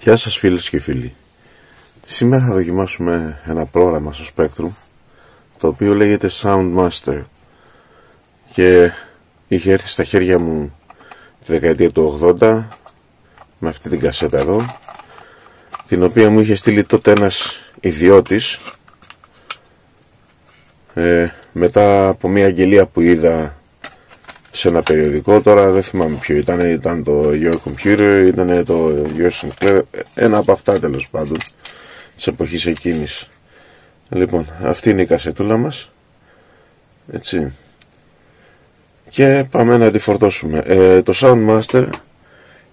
Γεια σας φίλες και φίλοι. Σήμερα θα δοκιμάσουμε ένα πρόγραμμα στο Spectrum το οποίο λέγεται Soundmaster και είχε έρθει στα χέρια μου τη δεκαετία του 80 με αυτή την κασέτα εδώ, την οποία μου είχε στείλει τότε ένας ιδιώτης μετά από μια αγγελία που είδα σε ένα περιοδικό. Τώρα δεν θυμάμαι ποιο ήταν το Your Computer, ήταν το Your Sinclair, ένα από αυτά τέλος πάντων της εποχής εκείνης. Λοιπόν, αυτή είναι η κασετούλα μας, έτσι, και πάμε να τη φορτώσουμε. Το Soundmaster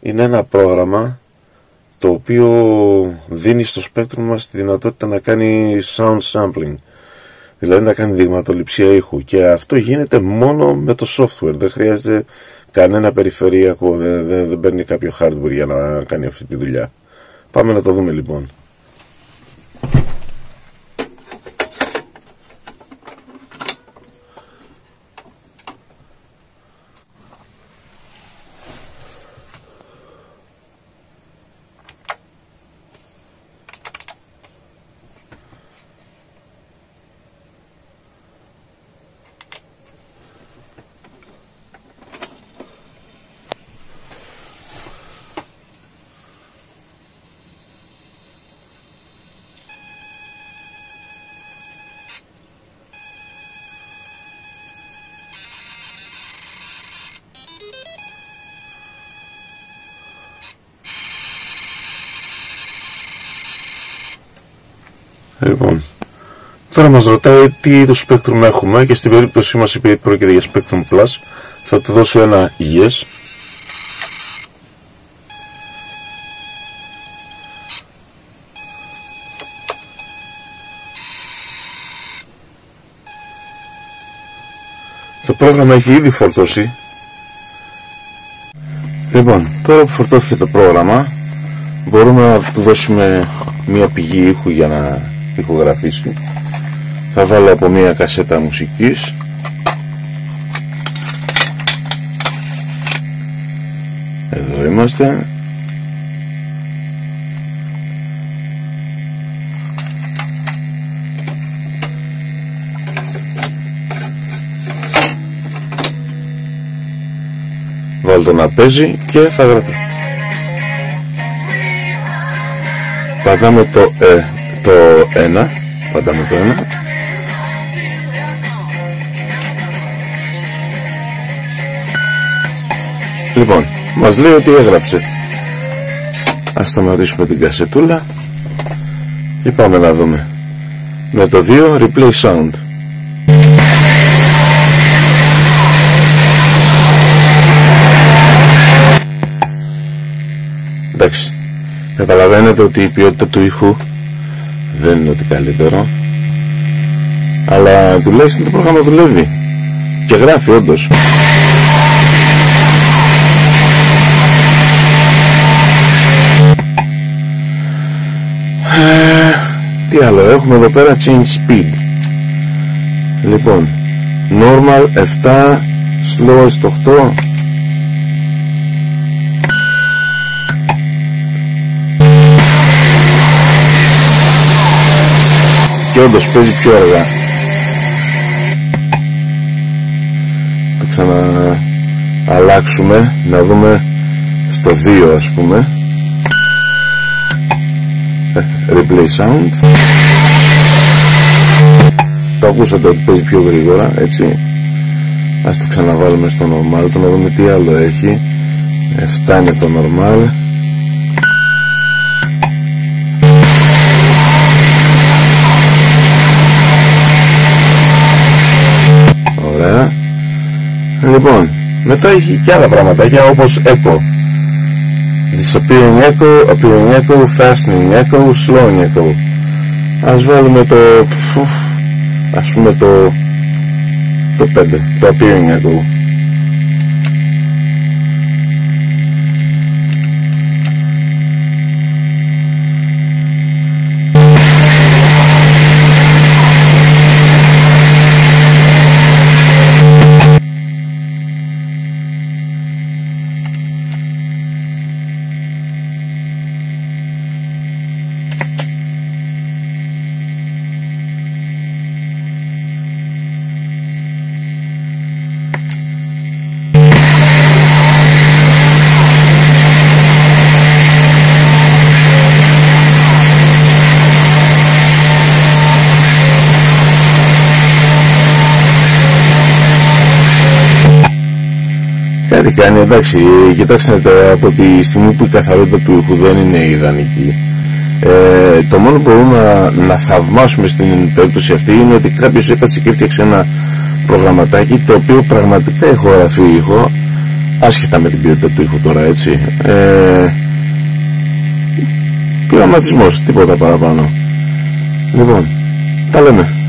είναι ένα πρόγραμμα το οποίο δίνει στο Spectrum μας τη δυνατότητα να κάνει sound sampling, δηλαδή να κάνει δειγματοληψία ήχου, και αυτό γίνεται μόνο με το software. Δεν χρειάζεται κανένα περιφερειακό, δεν παίρνει κάποιο hardware για να κάνει αυτή τη δουλειά. Πάμε να το δούμε λοιπόν. Λοιπόν, τώρα μας ρωτάει τι είδους Spectrum έχουμε, και στην περίπτωσή μας, επειδή πρόκειται για Spectrum Plus, θα του δώσω ένα yes. Το πρόγραμμα έχει ήδη φορτώσει. Λοιπόν, τώρα που φορτώθηκε το πρόγραμμα, μπορούμε να του δώσουμε μια πηγή ήχου για να ηχογραφήσει. Θα βάλω από μια κασέτα μουσικής. Εδώ είμαστε. Βάλω το να παίζει και θα γράφει. Πατάμε το 1, πατάμε το 1. Λοιπόν, μας λέει ότι έγραψε. Ας σταματήσουμε την κασετούλα και πάμε να δούμε. Με το 2, replay sound. Εντάξει, καταλαβαίνετε ότι η ποιότητα του ήχου δεν είναι ότι καλύτερο, αλλά τουλάχιστον το πρόγραμμα δουλεύει και γράφει όντως. Τι άλλο έχουμε εδώ πέρα? Change speed. Λοιπόν, normal 7, slowest 8. Και όντως παίζει πιο αργά. Το ξανααλλάξουμε, να δούμε στο 2 ας πούμε. Replay sound. Το ακούσατε ότι παίζει πιο γρήγορα, έτσι. Ας το ξαναβάλουμε στο normal, το να δούμε τι άλλο έχει. 7 είναι το normal. Ωραία. Λοιπόν, μετά έχει και άλλα πραγματάκια όπως echo, disappearing echo, appearing echo, fastening echo, slowing echo. Ας βάλουμε το, ας πούμε το 5, το appearing echo. Κάτι κάνει, εντάξει, κοιτάξτε τώρα, από τη στιγμή που η καθαρότητα του ήχου δεν είναι ιδανική, το μόνο που μπορούμε να θαυμάσουμε στην περίπτωση αυτή είναι ότι κάποιος έκατσε και έφτιαξε ένα προγραμματάκι το οποίο πραγματικά ηχογραφεί ήχο, άσχετα με την ποιότητα του ήχου τώρα, έτσι. Πειραματισμός, τίποτα παραπάνω. Λοιπόν, τα λέμε.